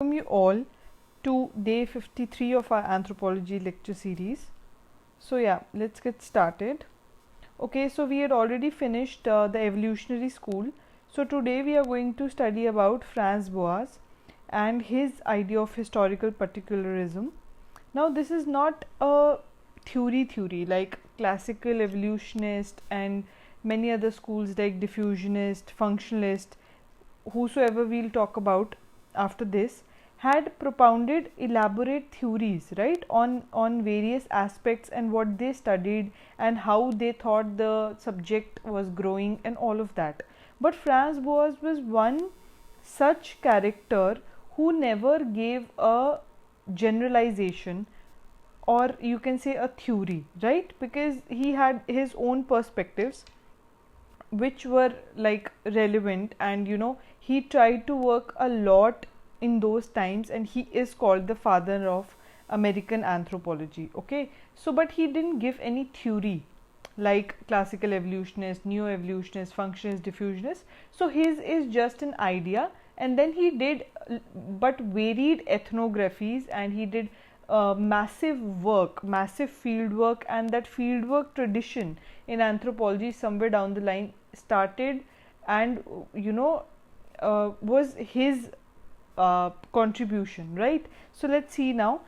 Welcome you all to day 53 of our anthropology lecture series. So yeah, let's get started. Okay, so we had already finished the evolutionary school. So today we are going to study about Franz Boas and his idea of historical particularism. Now this is not a theory like classical evolutionist and many other schools like diffusionist, functionalist, whosoever we'll talk about after this had propounded elaborate theories, right, on various aspects and what they studied and how they thought the subject was growing and all of that. But Franz Boas was one such character who never gave a generalization, or you can say a theory, right, because he had his own perspectives which were like relevant, and he tried to work a lot in those times, and he is called the father of American anthropology. Okay, so but he didn't give any theory like classical evolutionist, neo evolutionist, functionist, diffusionist. So his is just an idea, and then he did but varied ethnographies, and he did massive work, massive field work, and that field work tradition in anthropology somewhere down the line started, and was his contribution, right? So let's see now.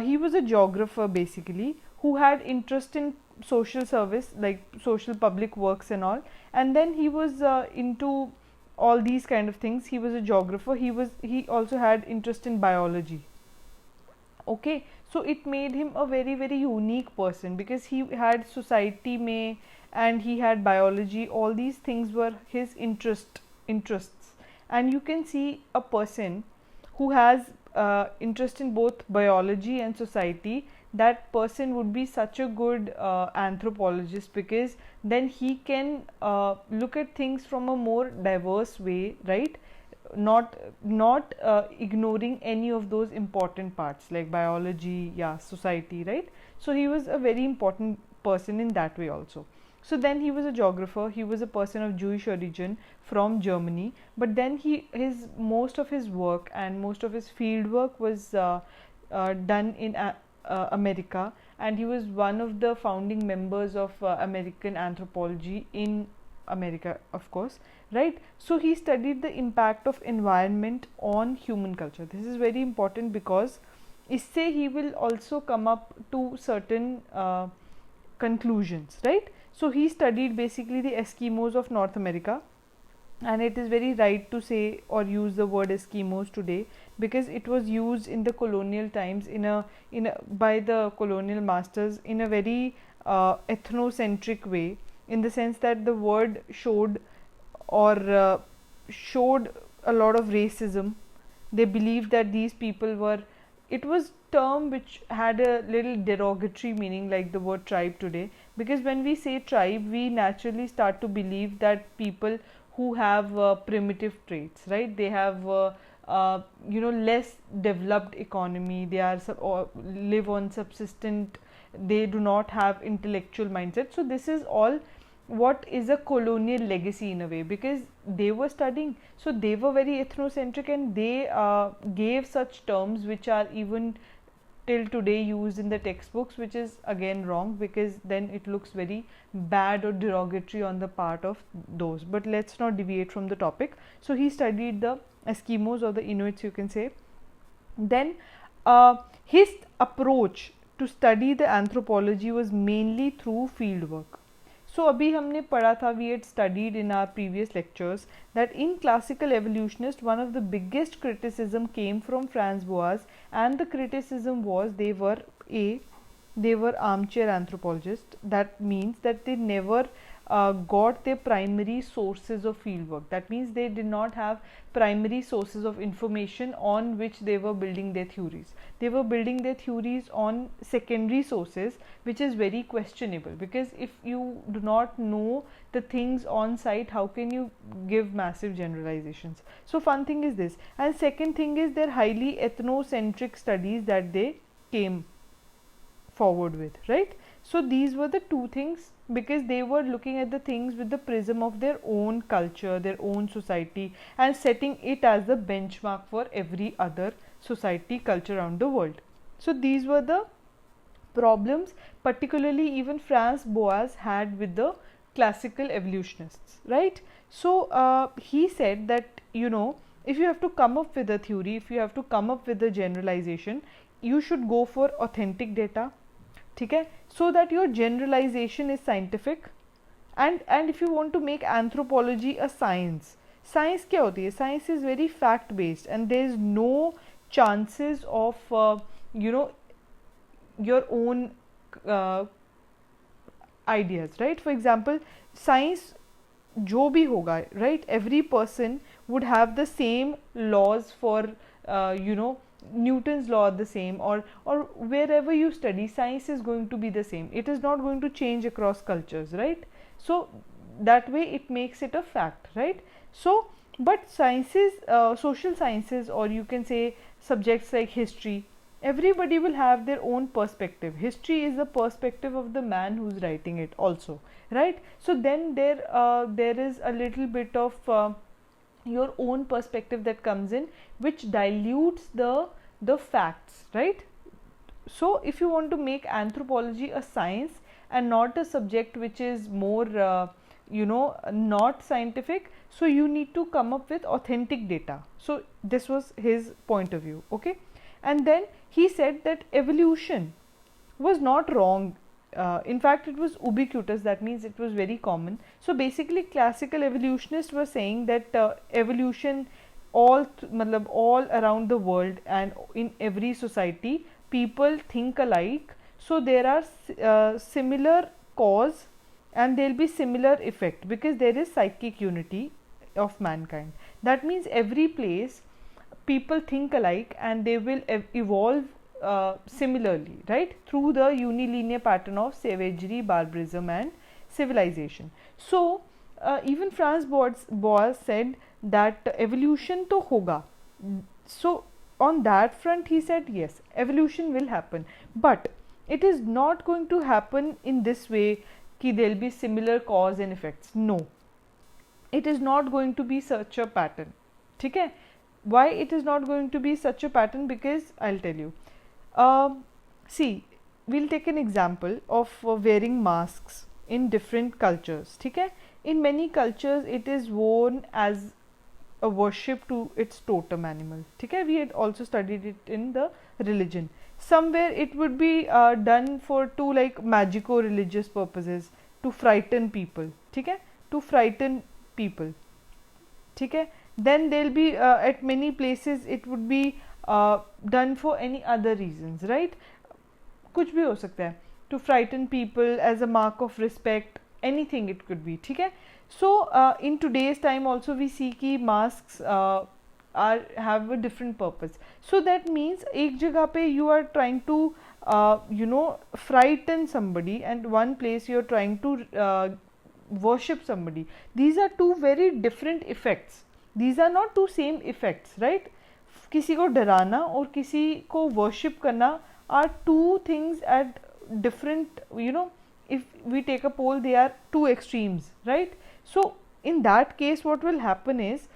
He was a geographer basically who had interest in social service, like social public works and all, and then he was into all these kind of things. He was a geographer. He also had interest in biology. Okay, so it made him a very unique person because he had society may, and he had biology. All these things were his interests, and you can see a person who has interest in both biology and society. That person would be such a good anthropologist, because then he can look at things from a more diverse way, right? Not ignoring any of those important parts like biology, yeah, society, right? So he was a very important person in that way also. So then he was a geographer. He was a person of Jewish origin from Germany, but then his most of his work and most of his field work was done in America, and he was one of the founding members of American anthropology in America, of course, right? So he studied the impact of environment on human culture. This is very important because isse he will also come up to certain conclusions, right? So he studied basically the Eskimos of North America, and it is very right to say or use the word Eskimos today because it was used in the colonial times by the colonial masters in a very ethnocentric way, in the sense that the word showed a lot of racism. They believed that these people were, it was term which had a little derogatory meaning, like the word tribe today, because when we say tribe we naturally start to believe that people who have primitive traits, right? They have less developed economy, they are or live on subsistent, they do not have intellectual mindset. So this is all what is a colonial legacy in a way, because they were studying, so they were very ethnocentric, and they gave such terms which are even till today used in the textbooks, which is again wrong, because then it looks very bad or derogatory on the part of those. But let's not deviate from the topic. So he studied the Eskimos, or the Inuits, you can say. Then his approach to study the anthropology was mainly through field work. So अभी हमने पढ़ा था, we had studied in our previous lectures that in classical evolutionists one of the biggest criticism came from Franz Boas, and the criticism was they were armchair anthropologists. That means that they never got their primary sources of fieldwork. That means they did not have primary sources of information on which they were building their theories. They were building their theories on secondary sources, which is very questionable, because if you do not know the things on site, how can you give massive generalizations? So fun thing is this, and second thing is their highly ethnocentric studies that they came forward with, right? So these were the two things, because they were looking at the things with the prism of their own culture, their own society, and setting it as the benchmark for every other society, culture around the world. So these were the problems particularly even Franz Boas had with the classical evolutionists, right? So he said that, you know, if you have to come up with a theory, if you have to come up with a generalization, you should go for authentic data, ठीक है, so that your generalization is scientific. And if you want to make anthropology a science, science क्या होती है, science is very fact based and there is no chances of you know, your own ideas, right? For example, science जो भी होगा, right, every person would have the same laws for you know, Newton's law are the same, or wherever you study, science is going to be the same. It is not going to change across cultures, right? So that way it makes it a fact, right? So but sciences, social sciences, or you can say subjects like history, everybody will have their own perspective. History is the perspective of the man who's writing it also, right? So then there is a little bit of your own perspective that comes in, which dilutes the facts, right? So if you want to make anthropology a science and not a subject which is more you know, not scientific, so you need to come up with authentic data. So this was his point of view, okay? And then he said that evolution was not wrong. In fact, it was ubiquitous, that means it was very common. So basically classical evolutionists were saying that evolution all around the world and in every society, people think alike, so there are similar cause and there will be similar effect because there is psychic unity of mankind. That means every place people think alike and they will evolve similarly, right, through the unilinear pattern of savagery, barbarism and civilization. So even Franz Boas said that evolution to hoga. So on that front he said yes, evolution will happen, but it is not going to happen in this way कि there will be similar cause and effects. No, it is not going to be such a pattern. ठीक है? Why it is not going to be such a pattern? Because I'll tell you. See, we'll take an example of wearing masks in different cultures. ठीक है? In many cultures, it is worn as a worship to its totem animal. ठीक है? We had also studied it in the religion. Somewhere it would be done to like magico religious purposes, to frighten people. ठीक है? To frighten people. ठीक है? Then there will be at many places it would be done for any other reasons, right? कुछ भी हो सकता है, to frighten people as a mark of respect, anything it could be. ठीक है? So in today's time also we see कि masks have a different purpose. So that means एक जगह पे you are trying to you know, frighten somebody, and one place you are trying to worship somebody. These are two very different effects. These are not two same effects, right? किसी को डराना और किसी को worship करना are two things at different, you know, if we take a poll, they are two extremes, right? So in that case what will happen is,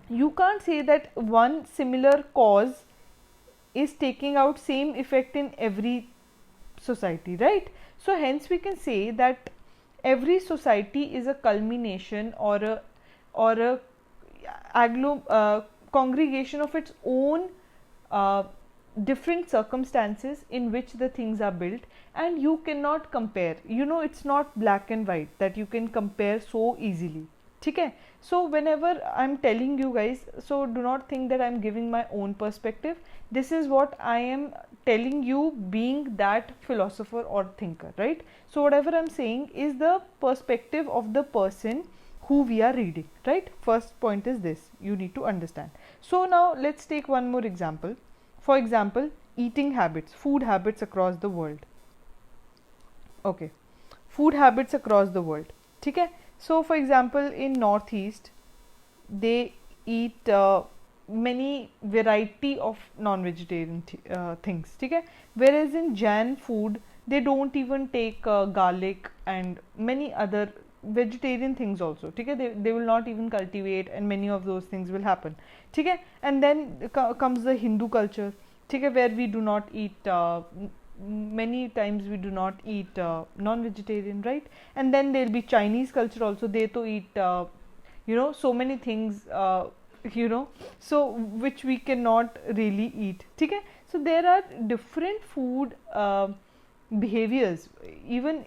you can't say that one similar cause is taking out same effect in every society, right? So hence we can say that every society is a culmination or a congregation of its own different circumstances in which the things are built, and you cannot compare, you know, it's not black and white that you can compare so easily. ठीक है? So whenever I'm telling you guys, so do not think that I'm giving my own perspective. This is what I am telling you, being that philosopher or thinker, right? So whatever I'm saying is the perspective of the person who we are reading, right? First point is this, you need to understand. So now let's take one more example. For example, eating habits, food habits across the world. Okay, food habits across the world. ठीक है? So for example, in Northeast, they eat many variety of non-vegetarian things. ठीक है? Whereas in Jain food, they don't even take garlic and many other vegetarian things also, ठीक है, they will not even cultivate and many of those things will happen, ठीक है. And then comes the Hindu culture, ठीक है, where we do not eat many times we do not eat non-vegetarian, right? And then there'll be Chinese culture also, they to eat so many things so which we cannot really eat, ठीक है. So there are different food behaviors, even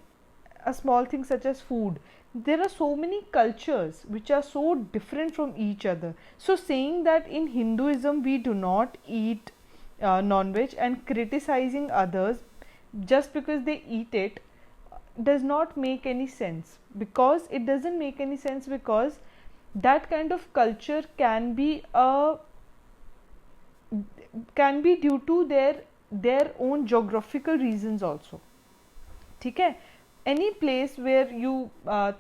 a small thing such as food. There are so many cultures which are so different from each other. So saying that in Hinduism we do not eat non-veg and criticizing others just because they eat it does not make any sense, because it doesn't make any sense, because that kind of culture can be due to their own geographical reasons also, ठीक है. Any place where you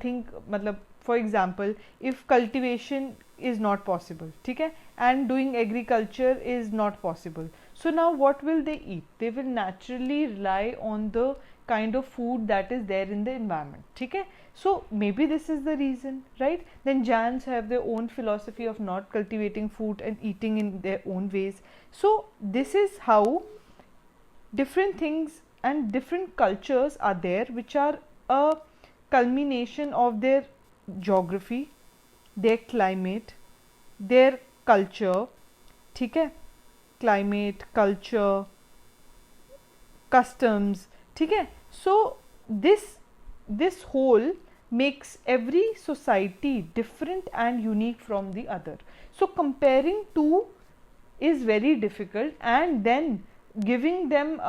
think, मतलब for example, if cultivation is not possible, ठीक है, and doing agriculture is not possible, so now what will they eat? They will naturally rely on the kind of food that is there in the environment, ठीक है. So maybe this is the reason, right? Then Jains have their own philosophy of not cultivating food and eating in their own ways. So this is how different things and different cultures are there, which are a culmination of their geography, their climate, their culture, ठीक है, climate, culture, customs, ठीक है. So this whole makes every society different and unique from the other. So comparing two is very difficult, and then giving them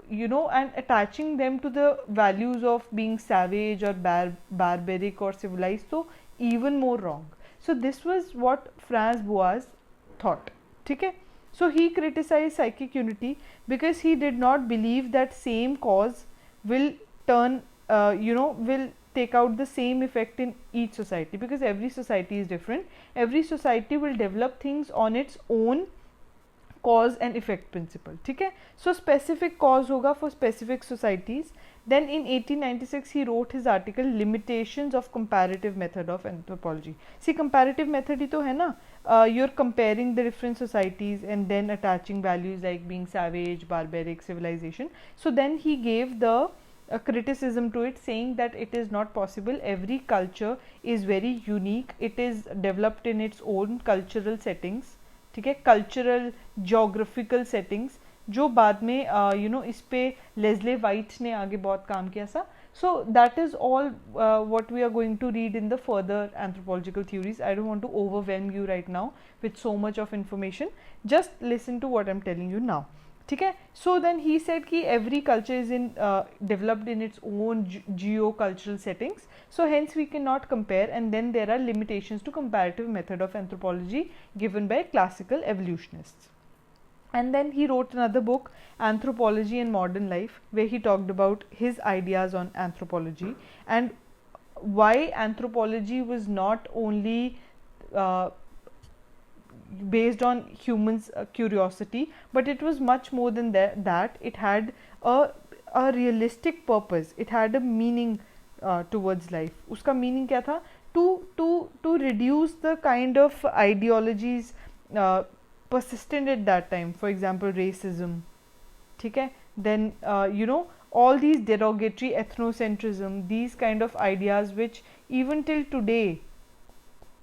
and attaching them to the values of being savage or barbaric or civilized, so even more wrong. So this was what Franz Boas thought, ठीक है. So he criticized psychic unity because he did not believe that same cause will turn will take out the same effect in each society, because every society is different. Every society will develop things on its own cause and effect principle, ठीक है. So specific cause होगा for specific societies. Then in 1896 he wrote his article Limitations of Comparative Method of Anthropology. See, comparative method ही तो है ना, you're comparing the different societies and then attaching values like being savage, barbaric, civilization. So then he gave the criticism to it, saying that it is not possible. Every culture is very unique. It is developed in its own cultural settings, ठीक है, cultural geographical settings, जो बाद में इस पे Leslie white ने आगे बहुत काम किया था. So that is all what we are going to read in the further anthropological theories. I don't want to overwhelm you right now with so much of information. Just listen to what I am telling you now, ठीक है. So then he said कि every culture is in developed in its own geo cultural settings, so hence we cannot compare, and then there are limitations to comparative method of anthropology given by classical evolutionists. And then he wrote another book, Anthropology and Modern Life, where he talked about his ideas on anthropology and why anthropology was not only based on humans' curiosity, but it was much more than that. It had a realistic purpose. It had a meaning towards life. उसका meaning क्या था? To reduce the kind of ideologies persistent at that time. For example, racism, ठीक है. Then all these derogatory ethnocentrism, these kind of ideas which even till today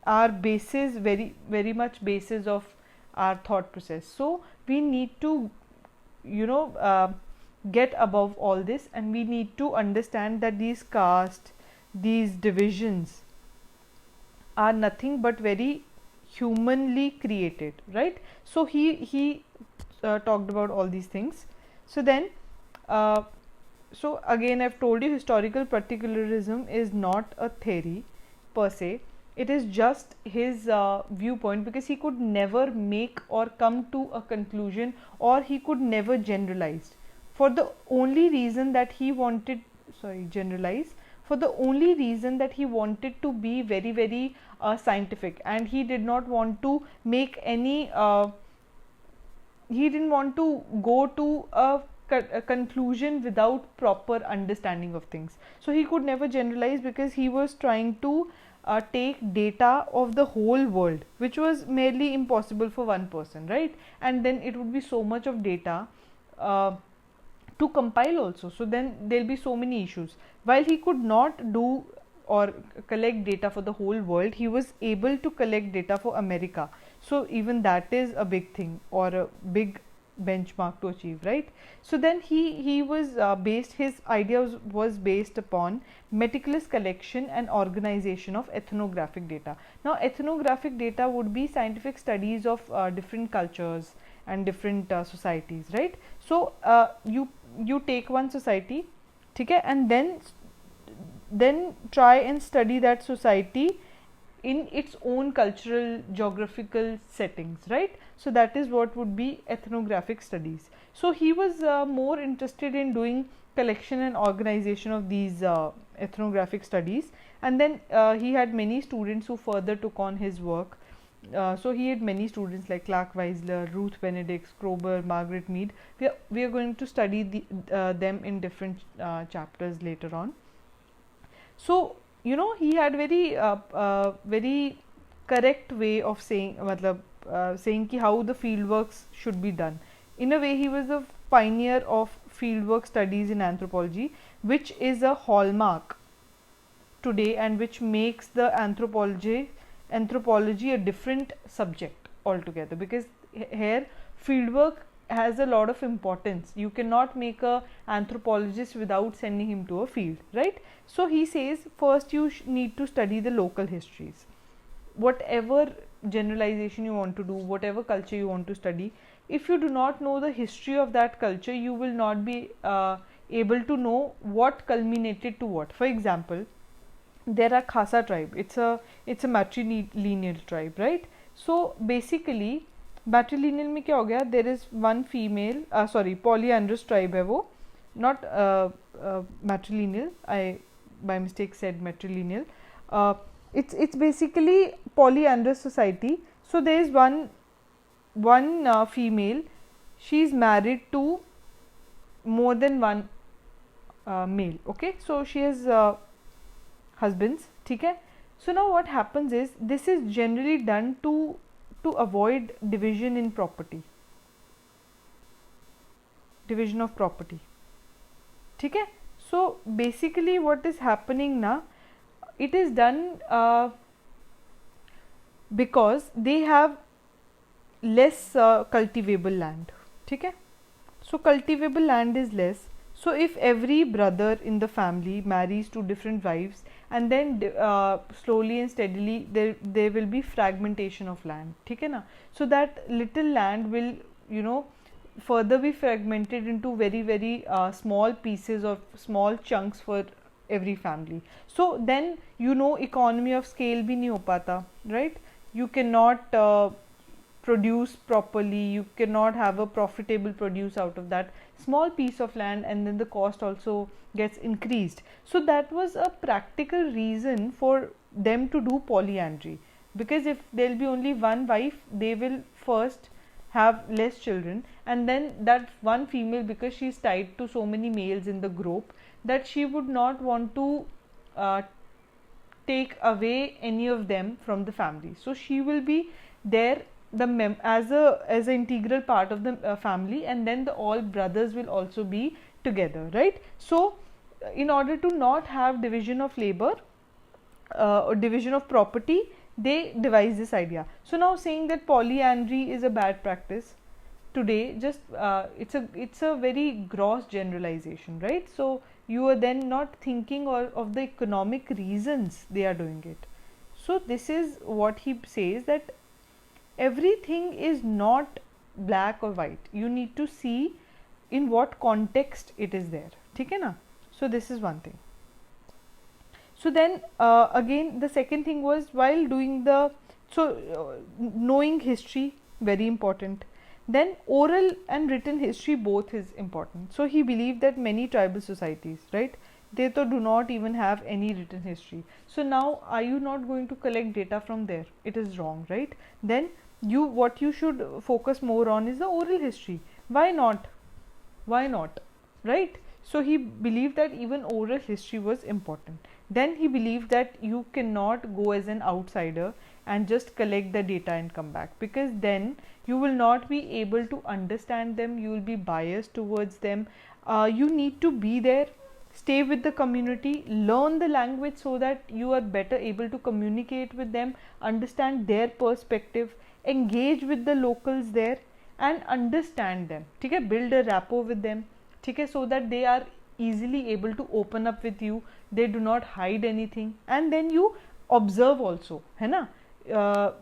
are basis, very very much basis of our thought process. So we need to get above all this, and we need to understand that these castes, these divisions are nothing but very humanly created, right? So he talked about all these things. So then so again I've told you, historical particularism is not a theory per se. It is just his viewpoint, because he could never make or come to a conclusion, or he could never generalize, for the only reason that he wanted generalize, for the only reason that he wanted to be very very scientific, and he did not want to make any he didn't want to go to a conclusion without proper understanding of things. So he could never generalize because he was trying to take data of the whole world, which was merely impossible for one person, right? And then it would be so much of data to compile also, so then there'll be so many issues. While he could not do or collect data for the whole world, he was able to collect data for America. So even that is a big thing or a big benchmark to achieve, right? So then he was based, his ideas was based upon meticulous collection and organization of ethnographic data. Now ethnographic data would be scientific studies of different cultures and different societies, right? So you take one society, okay, and then try and study that society in its own cultural geographical settings, right? So that is what would be ethnographic studies. So he was more interested in doing collection and organization of these ethnographic studies, and then he had many students who further took on his work. So he had many students like Clark Weisler, Ruth Benedict, Kroeber, Margaret Mead. We are going to study them in different chapters later on. So you know, he had very correct way of saying, saying ki how the field works should be done. In a way, he was a pioneer of fieldwork studies in anthropology, which is a hallmark today and which makes the anthropology a different subject altogether, because here fieldwork has a lot of importance. You cannot make a anthropologist without sending him to a field, right? So he says first you need to study the local histories. Whatever generalization you want to do, whatever culture you want to study, if you do not know the history of that culture, you will not be able to know what culminated to what. For example, there are Khasa tribe. It's a matrilineal tribe, right? So basically matrilineal में क्या हो गया? There is one female, polyandrous tribe है वो, not matrilineal. I by mistake said matrilineal. It's basically polyandrous society. So there is one female. She is married to more than one male. Okay, so she has husbands. ठीक है? So now what happens is, this is generally done to avoid division in property, division of property. ठीक है? So basically what is happening now, it is done because they have less cultivable land. ठीक है? So cultivable land is less. So if every brother in the family marries to different wives, and then slowly and steadily there will be fragmentation of land. ठीक है ना? So that little land will, you know, further be fragmented into very small pieces or small chunks for every family. So then, you know, economy of scale bhi nahi ho pata, right? You cannot produce properly, you cannot have a profitable produce out of that small piece of land, and then the cost also gets increased. So that was a practical reason for them to do polyandry, because if there will be only one wife, they will first have less children, and then that one female, because she is tied to so many males in the group, that she would not want to take away any of them from the family. So she will be there as an integral part of the family, and then all brothers will also be together, right? So in order to not have division of labor or division of property, they devise this idea. So now saying that polyandry is a bad practice today, just it's a very gross generalization, right? So you are then not thinking of the economic reasons they are doing it. So this is what he says, that everything is not black or white. You need to see in what context it is there. ठीक है ना? So this is one thing. So then again the second thing was, while doing knowing history, very important. Then oral and written history, both is important. So he believed that many tribal societies, right, they do not even have any written history. So now are you not going to collect data from there? It is wrong, right? Then what you should focus more on is the oral history. Why not? why not, right? So he believed that even oral history was important. Then he believed that you cannot go as an outsider and just collect the data and come back, because then you will not be able to understand them, you will be biased towards them. You need to be there, stay with the community, learn the language so that you are better able to communicate with them, understand their perspective, engage with the locals there and understand them, okay? Build a rapport with them, okay? So that they are easily able to open up with you, they do not hide anything. And then you observe also, है ना?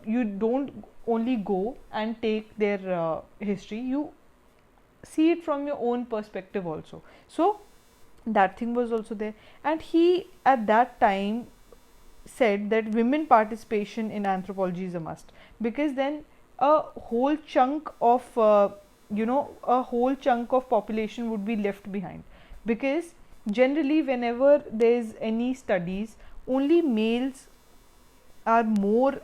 You don't only go and take their history, you see it from your own perspective also. So that thing was also there. And he at that time said that women participation in anthropology is a must, because then a whole chunk of a whole chunk of population would be left behind, because generally whenever there is any studies, only males are more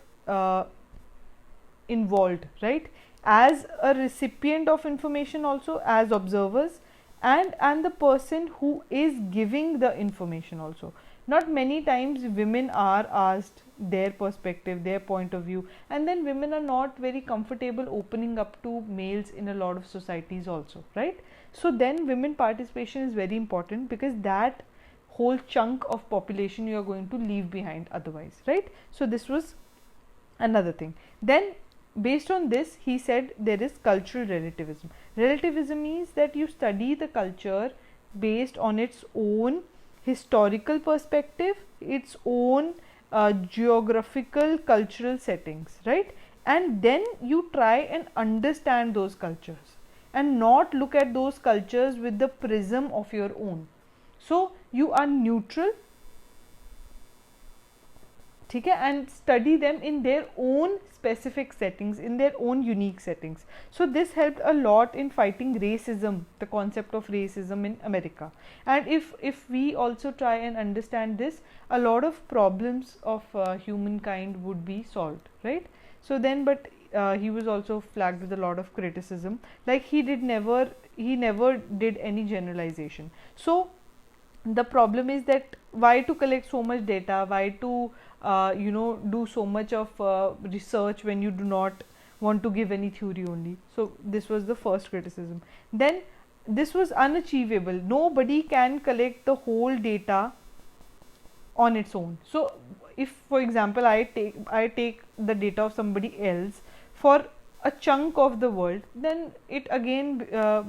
involved, right, as a recipient of information, also as observers, and the person who is giving the information also. Not many times women are asked their perspective, their point of view, and then women are not very comfortable opening up to males in a lot of societies also, right? So then women participation is very important, because that whole chunk of population you are going to leave behind otherwise, right? So this was another thing. Then based on this, he said there is cultural relativism. Relativism means that you study the culture based on its own historical perspective, its own geographical cultural settings, right? And then you try and understand those cultures and not look at those cultures with the prism of your own. So you are neutral, okay, and study them in their own specific settings, in their own unique settings. So this helped a lot in fighting racism, the concept of racism in America. And if we also try and understand this, a lot of problems of humankind would be solved, right? So then, but he was also flagged with a lot of criticism, like he never did any generalization. So the problem is that why to collect so much data, why to do so much of research when you do not want to give any theory only. So this was the first criticism. Then this was unachievable, nobody can collect the whole data on its own. So if for example I take the data of somebody else for a chunk of the world, then it again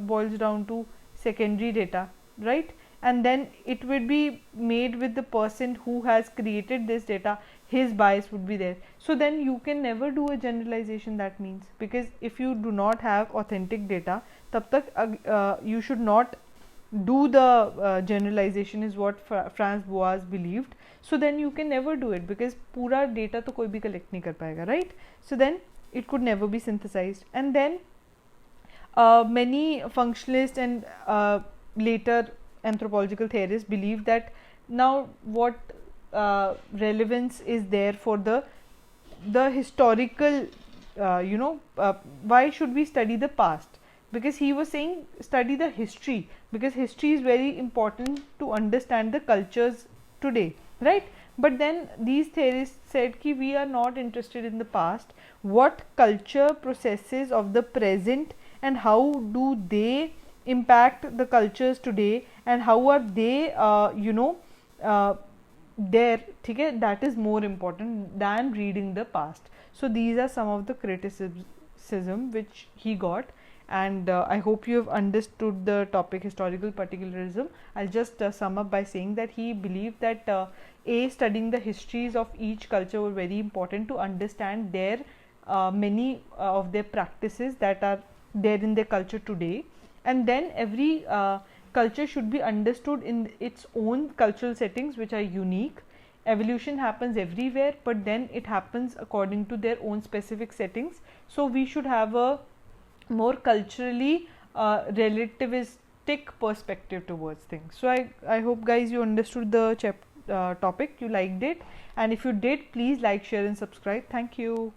boils down to secondary data, right? And then it will be made with the person who has created this data, his bias would be there. So then you can never do a generalization, that means, because if you do not have authentic data, tab tak you should not do the generalization, is what Franz Boas believed. So then you can never do it, because pura data to koi bhi collect nahi kar payega, right? So then it could never be synthesized. And then many functionalists and later anthropological theorists believe that now what relevance is there for the historical why should we study the past, because he was saying study the history, because history is very important to understand the cultures today, right? But then these theorists said ki we are not interested in the past, what culture processes of the present and how do they impact the cultures today and how are they there, okay? That is more important than reading the past. So these are some of the criticism which he got, and I hope you have understood the topic historical particularism. I'll just sum up by saying that he believed that studying the histories of each culture were very important to understand their many of their practices that are there in their culture today. And then every culture should be understood in its own cultural settings which are unique. Evolution happens everywhere, but then it happens according to their own specific settings. So we should have a more culturally relativistic perspective towards things. So I hope guys you understood the topic, you liked it, and if you did, please like, share and subscribe. Thank you.